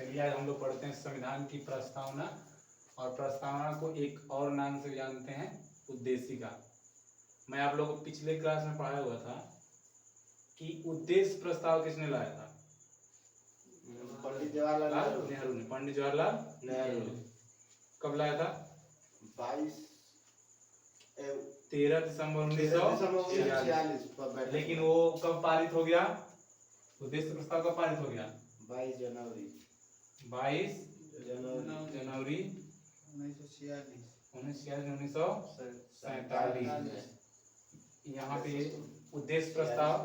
चलिए आज हम लोग पढ़ते हैं संविधान की प्रस्तावना। और प्रस्तावना को एक और नाम से जानते हैं, उद्देशिका। मैं आप लोगों को पिछले क्लास में पढ़ाया हुआ था कि उद्देश्य प्रस्ताव किसने लाया था? पंडित जवाहरलाल नेहरू ने। पंडित जवाहरलाल नेहरू ने कब लाया था? 13 दिसंबर 1946। लेकिन वो कब पारित हो गया? उद्देश्य प्रस्ताव कब पारित हो गया? 22 जनवरी 1947। यहाँ पे उद्देश्य प्रस्ताव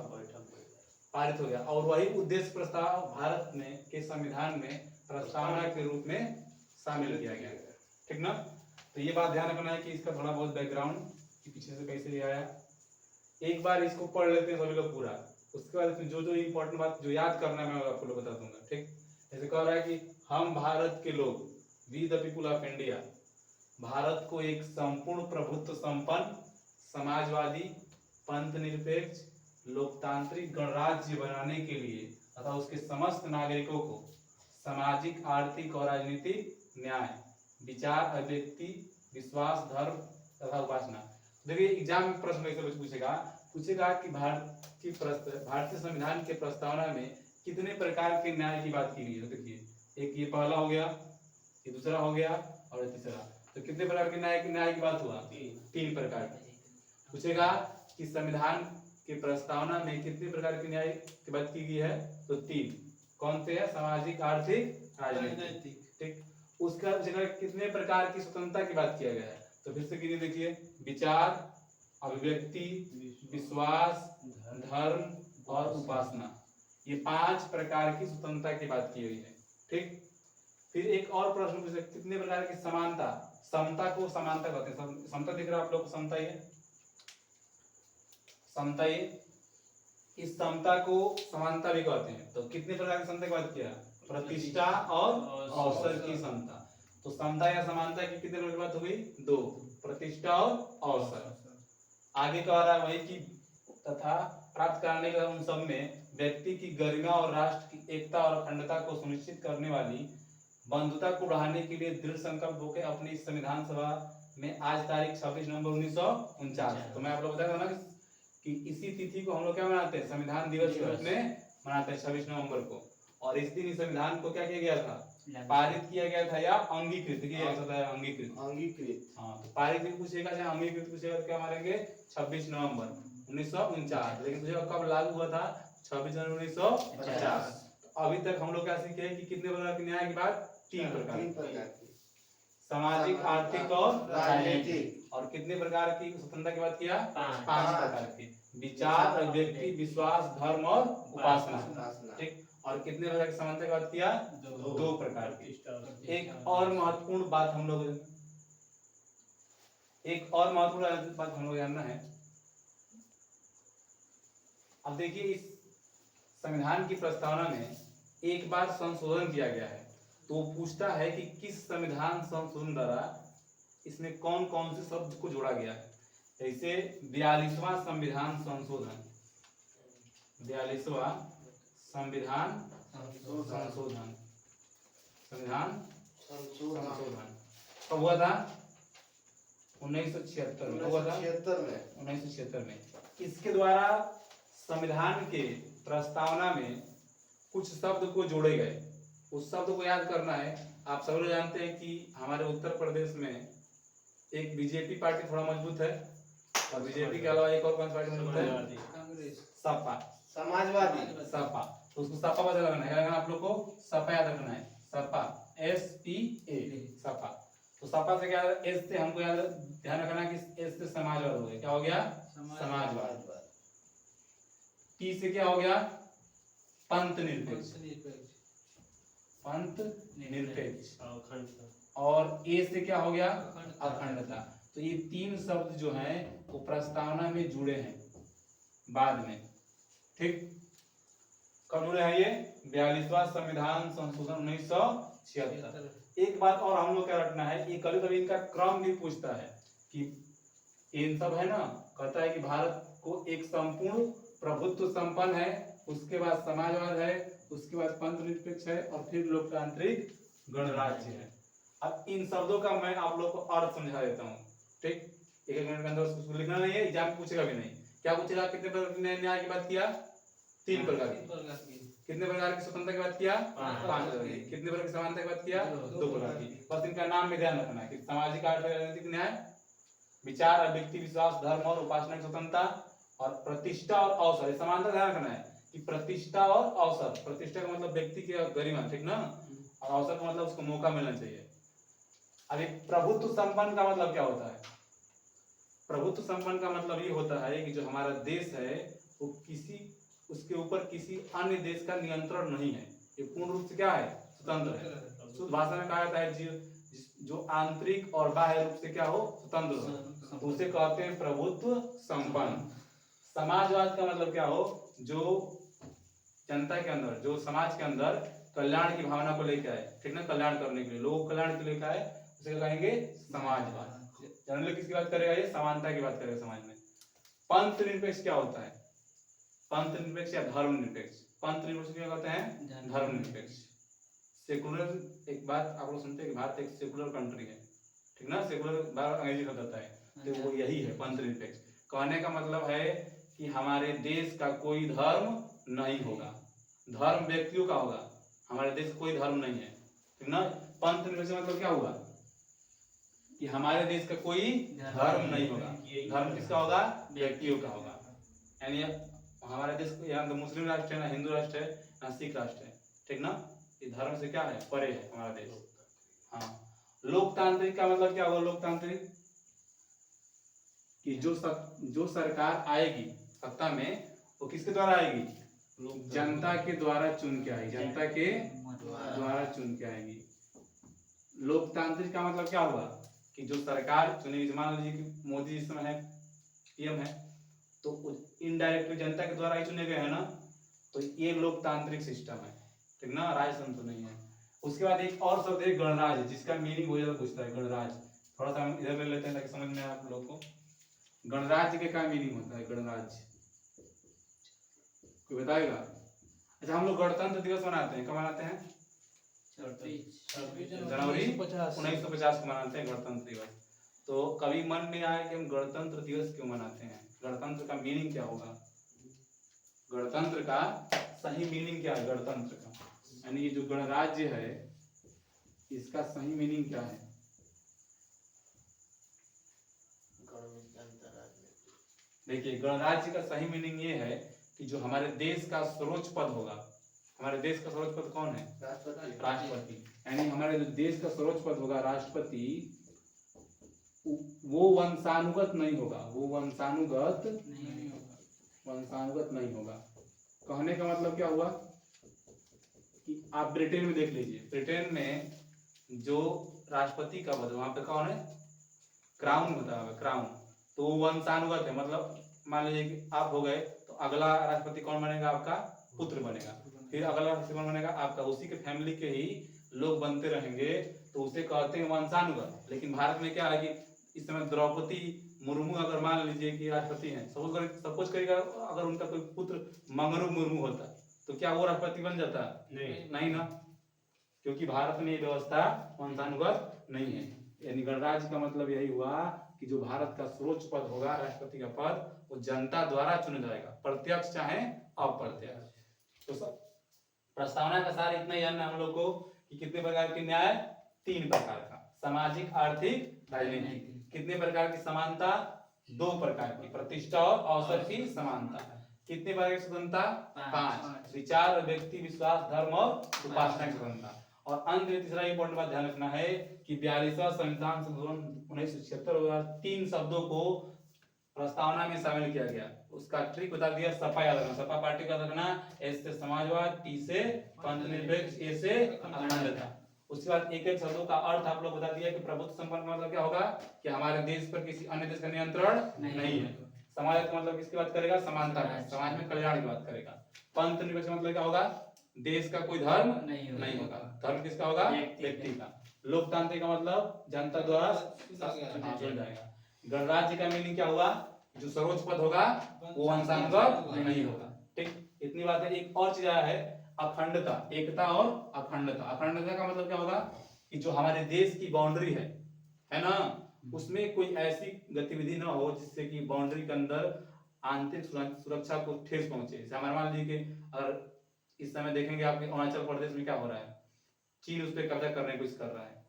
पारित हो गया और वही उद्देश्य प्रस्ताव भारत में के संविधान में प्रस्तावना के रूप में शामिल किया गया। ठीक ना? तो ये बात ध्यान रखना है कि इसका थोड़ा बहुत बैकग्राउंड कि पीछे से कैसे ये आया। एक बार इसको पढ़ लेते हैं सभी लोग पूरा, उसके बाद जो जो इम्पोर्टेंट बात जो याद करना है मैं आपको लोग बता दूंगा। ठीक, जैसे कह रहा है कि हम भारत के लोग, we the people of India, भारत को एक संपूर्ण प्रभुत्व संपन्न, समाजवादी, पंथ निरपेक्ष, लोकतांत्रिक गणराज्य बनाने के लिए तथा उसके समस्त नागरिकों को सामाजिक, आर्थिक और राजनीतिक न्याय, विचार, अभिव्यक्ति, विश्वास, धर्म तथा उपासना। देखिए एग्जाम में प्रश्न कैसे पूछेगा कि भारतीय संविधान के प्रस्तावना में कितने प्रकार के न्याय की बात की गई है। देखिए एक ये पहला हो गया, ये दूसरा हो गया और ये तीसरा। तो कितने प्रकार के न्याय की बात हुआ? 3 प्रकार की। पूछेगा कि संविधान के प्रस्तावना में कितने प्रकार के न्याय की बात की गई है? तो 3। कौन से है? सामाजिक, आर्थिक, राजनीतिक। ठीक, उसका पूछेगा कितने प्रकार की स्वतंत्रता की बात किया गया है? तो फिर से गिनिए, देखिए विचार, अभिव्यक्ति, विश्वास, धर्म और उपासना, ये 5 प्रकार की स्वतंत्रता की बात की गई है। ठीक, फिर एक और प्रश्न पूछे कितने प्रकार की समानता, समता को समानता कहते हैं। समता दिख रहा है आप लोग को? समता ये समता, ये इस समता को समानता भी कहते हैं। तो कितने प्रकार की समता की बात किया? प्रतिष्ठा और अवसर की समता। तो समता या समानता की कितने प्रकार की बात हो गई? 2, प्रतिष्ठा और अवसर। आगे कह रहा है वही कि तथा प्राप्त कराने के उन सब में व्यक्ति की गरिमा और राष्ट्र की एकता और अखंडता को सुनिश्चित करने वाली बंधुता को बढ़ाने के लिए दृढ़ संकल्प होकर अपनी इस संविधान सभा में आज तारीख 26 नवंबर 1949। तो मैं आप लोग बताया था ना कि इसी तिथि को हम लोग क्या मनाते हैं? संविधान दिवस के रूप में मनाते हैं 26 नवंबर को। और इस दिन इस संविधान को क्या किया गया था? पारित किया गया था या अंगीकृत किया गया था? अंगीकृत। हाँ, तो पारित भी पूछेगा या अंगीकृत पूछेगा तो क्या मारेंगे? 26 नवंबर 1949। लेकिन पूछेगा कब लागू हुआ था? 26 जनवरी 1950। अभी तक हम लोग क्या सीखे हैं कि कितने प्रकार के न्याय की बात? 3 प्रकार की, सामाजिक, आर्थिक और राजनीतिक। और कितने प्रकार की स्वतंत्रता की बात किया? 5 प्रकार की, विचार, अभिव्यक्ति, विश्वास, धर्म और उपासना। ठीक, और कितने प्रकार की समानता की बात किया? 2 प्रकार की। एक और महत्वपूर्ण बात हम लोग जानना है। अब देखिए इस संविधान की प्रस्तावना में एक बार संशोधन किया गया है, तो पूछता है कि किस संविधान संशोधन द्वारा इसमें कौन कौन से शब्द को जोड़ा गया है। जैसे 42वां संविधान संशोधन, 42वां संविधान संशोधन कब हुआ था? 1976 में हुआ था। 1976 में इसके द्वारा संविधान के प्रस्तावना में कुछ शब्द को जोड़े गए। उस शब्द को याद करना है। आप सब लोग जानते हैं कि हमारे उत्तर प्रदेश में एक बीजेपी पार्टी थोड़ा मजबूत है और बीजेपी के अलावा एक और कौन सी पार्टी मजबूत है? सपा, समाजवादी, सपा। तो उसको सपा पता लगना है, आप लोग को सपा याद रखना है। सपा, SPA, सपा। तो सपा से क्या? एस से हमको याद ध्यान रखना है कि एस से समाजवाद हो गया। क्या हो गया? समाजवाद। P से क्या हो गया? पंथ निरपेक्ष, पंथ निरपेक्ष। और A से क्या हो गया? अखंडता। तो ये 3 शब्द जो हैं वो प्रस्तावना में जुड़े हैं बाद में। ठीक, कब जुड़े हैं ये? 42वां संविधान संशोधन 1976। एक बात और हम लोग क्या रखना है, ये कभी कभी इनका क्रम भी पूछता है कि इन सब है ना, कहता है कि भारत को एक संपूर्ण प्रभुत्व संपन्न है, उसके बाद समाजवाद है, उसके उसके बाद पंथ निरपेक्ष है और फिर लोकतांत्रिक गणराज्य है। अब इन शब्दों का मैं आप लोग को अर्थ समझा देता हूँ, ठीक। एक मिनट के अंदर उसको लिखना नहीं है, एग्जाम पूछेगा भी नहीं। क्या पूछेगा? कितने प्रकार के न्याय की बात किया? 3 प्रकार की। कितने प्रकार की स्वतंत्रता की बात किया? 5 प्रकार की। कितने प्रकार की समानता की बात किया? 2 प्रकार की। बस इनका नाम में ध्यान रखना है कि सामाजिक, आर्थिक, राजनीतिक न्याय, विचार और व्यक्ति विश्वास, धर्म और उपासना की स्वतंत्रता, और प्रतिष्ठा और अवसर। समानता ध्यान रखना है कि प्रतिष्ठा और अवसर। प्रतिष्ठा का मतलब व्यक्ति की गरिमा, ठीक ना, और अवसर का मतलब उसको मौका मिलना चाहिए। अभी प्रभुत्व संपन्न का मतलब क्या होता है? प्रभुत्व संपन्न का मतलब ये होता है कि जो हमारा देश है वो उसके ऊपर किसी अन्य देश का नियंत्रण नहीं है। ये पूर्ण रूप से क्या है? स्वतंत्र है। शुद्ध भाषा में कहा जाता है जो आंतरिक और बाह्य रूप से क्या हो? स्वतंत्र हो, तो उसे कहते हैं प्रभुत्व संपन्न। समाजवाद का मतलब क्या हो? जो जनता के अंदर, जो समाज के अंदर कल्याण की भावना को लेकर आए, ठीक ना, कल्याण करने के लिए, लोग कल्याण के लिए आए, उसे कहेंगे समाजवाद। जनरली किसकी बात करेगा? ये समानता की बात करेगा समाज में। पंथ निरपेक्ष क्या होता है? पंथ निरपेक्ष या धर्म निरपेक्ष। पंथ निरपेक्ष क्या कहते हैं? धर्म निरपेक्ष। सेकुलर, एक बात आप लोग सुनते हैं कि भारत एक सेकुलर कंट्री है, ठीक ना, सेकुलर बार अंग्रेजी शब्द आता है, तो वो यही है पंथ निरपेक्ष। कहने का मतलब है कि हमारे देश का कोई धर्म नहीं होगा, धर्म व्यक्तियों का होगा, हमारे देश कोई धर्म नहीं है, ठीक ना। पंथ निरपेक्ष मतलब क्या होगा? कि हमारे देश का कोई धर्म नहीं होगा, धर्म किसका होगा? व्यक्तियों का होगा। यानी हमारे देश यहाँ तो मुस्लिम राष्ट्र है, ना हिंदू राष्ट्र है, ना सिख राष्ट्र है, ठीक ना। ये धर्म से क्या है? परे है हमारा देश। हाँ, लोकतांत्रिक का मतलब क्या होगा? लोकतांत्रिक कि जो सरकार आएगी सत्ता में, वो किसके द्वारा आएगी? जनता के द्वारा चुन के आएगी, जनता के द्वारा चुन के आएगी। लोकतांत्रिक का मतलब क्या होगा? कि जो सरकार चुनेगी, मान लीजिए कि मोदी जिस समय है पीएम है, तो इनडायरेक्टली जनता के द्वारा ही चुने गए हैं ना, तो ये लोकतांत्रिक सिस्टम है, ठीक ना, राजतंत्र नहीं है। उसके बाद एक और शब्द है गणराज्य, जिसका मीनिंग बहुत ज्यादा पूछता है। गणराज्य थोड़ा सा हम इधर ले लेते हैं ताकि समझ में आप लोग को। गणराज्य के क्या मीनिंग होता है? गणराज्य कोई बताएगा? अच्छा, हम लोग गणतंत्र दिवस मनाते हैं, कब मनाते हैं? जनवरी 1950 को मनाते हैं गणतंत्र दिवस। तो कभी मन में आया कि हम गणतंत्र दिवस क्यों मनाते हैं? गणतंत्र का मीनिंग क्या होगा? गणतंत्र का सही मीनिंग क्या है? गणतंत्र का यानी ये जो गणराज्य है, इसका सही मीनिंग क्या है? देखिए, गणराज्य का सही मीनिंग ये है कि जो हमारे देश का सर्वोच्च पद होगा। हमारे देश का सर्वोच्च पद कौन है? राष्ट्रपति। यानी हमारे जो देश का सर्वोच्च पद होगा राष्ट्रपति, वो वंशानुगत नहीं होगा, वो वंशानुगत नहीं होगा। कहने का मतलब क्या हुआ कि आप ब्रिटेन में देख लीजिए, ब्रिटेन में जो राष्ट्रपति का पद वहां पे कौन है? क्राउन होता है, क्राउन। तो वो वंशानुगत है, मतलब मान लीजिए कि आप हो गए तो अगला राष्ट्रपति कौन बनेगा? आपका पुत्र बनेगा, फिर अगला राष्ट्रपति कौन बनेगा? आपका, उसी के फैमिली के ही लोग बनते रहेंगे, तो उसे कहते हैं वंशानुगत। लेकिन भारत में क्या है कि इस समय द्रौपदी मुर्मू अगर मान लीजिए कि राष्ट्रपति हैं, सपोज करिएगा अगर उनका कोई पुत्र मंगरू मुर्मू होता, तो क्या वो राष्ट्रपति बन जाता? नहीं ना, क्योंकि भारत में ये व्यवस्था वंशानुगत नहीं है। यानी गणराज्य का मतलब यही हुआ कि जो भारत का सर्वोच्च पद होगा राष्ट्रपति का पद, वो जनता द्वारा चुना जाएगा, प्रत्यक्ष चाहे अप्रत्यक्ष। तो सब प्रस्तावना का सार इतना ही जानना हम लोग को कि कितने प्रकार के न्याय? 3 प्रकार का, सामाजिक, आर्थिक, राजनीतिक। कितने प्रकार की समानता? 2 प्रकार की, प्रतिष्ठा और अवसर की समानता। कितने प्रकार की स्वतंत्रता? 5। विचार, व्यक्ति विश्वास, धर्म और उपासना की स्वतंत्रता। और अंत में तीसरा इंपॉर्टेंट बात ध्यान रखना है कि 42वां संविधान संशोधन 1976 3 शब्दों को प्रस्तावना में शामिल किया गया। उसका ट्रिक बता दिया, सपा याद रखना, सपा पार्टी का रखना, एस से समाजवाद, टी से पंथ निरपेक्ष, ए से अखंडता। उसके बाद एक एक शब्दों का अर्थ आप लोग बता दिया कि प्रभुत्व संपन्न मतलब क्या होगा? कि हमारे देश पर किसी अन्य देश का नियंत्रण नहीं है। समाज का मतलब किसकी बात करेगा? समानता का, समाज में कल्याण की बात करेगा। पंथ निरपेक्ष मतलब क्या होगा? देश का कोई धर्म नहीं होगा, धर्म किसका होगा? व्यक्ति का। लोकतांत्रिक का मतलब जनता द्वारा चुना जाएगा। गणराज्य का मीनिंग क्या हुआ? जो सर्वोच्च पद होगा वो वंशानुगत नहीं होगा। ठीक, इतनी बात है। एक और चीज आया है, अखंडता, एकता और अखंडता। अखंडता का मतलब क्या होगा कि जो हमारे देश की बाउंड्री है ना, उसमें कोई ऐसी गतिविधि ना हो जिससे कि बाउंड्री के अंदर आंतरिक सुरक्षा को ठेस पहुंचे। जैसे हमारे मान लीजिए कि अगर इस समय देखेंगे आपके अरुणाचल प्रदेश में क्या हो रहा है, चीन उस पर कब्जा करने की कोशिश कर रहा है,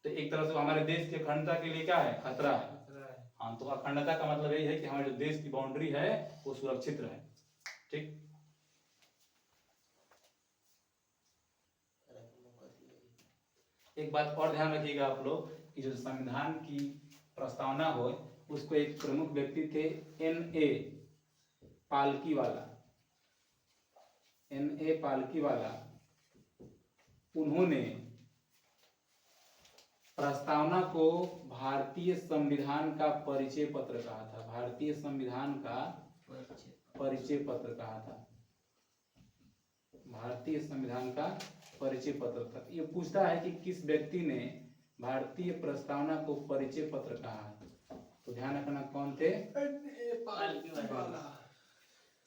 तो एक तरह से हमारे देश की अखंडता के लिए क्या है, खतरा है। हाँ, तो अखंडता का मतलब यही है कि हमारे जो देश की बाउंड्री है वो सुरक्षित रहे। ठीक, एक बात और ध्यान रखिएगा आप लोग कि जो संविधान की प्रस्तावना हो उसको एक प्रमुख व्यक्ति थे N.A. पालकीवाला। N.A. पालकीवाला, उन्होंने प्रस्तावना को भारतीय संविधान का परिचय पत्र कहा था। भारतीय संविधान का परिचय पत्र कहा था। भारतीय संविधान का परिचय पत्र था। ये पूछता है कि किस व्यक्ति ने भारतीय प्रस्तावना को परिचय पत्र कहा है, तो ध्यान रखना कौन थे, पालकीवाला।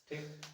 ठीक।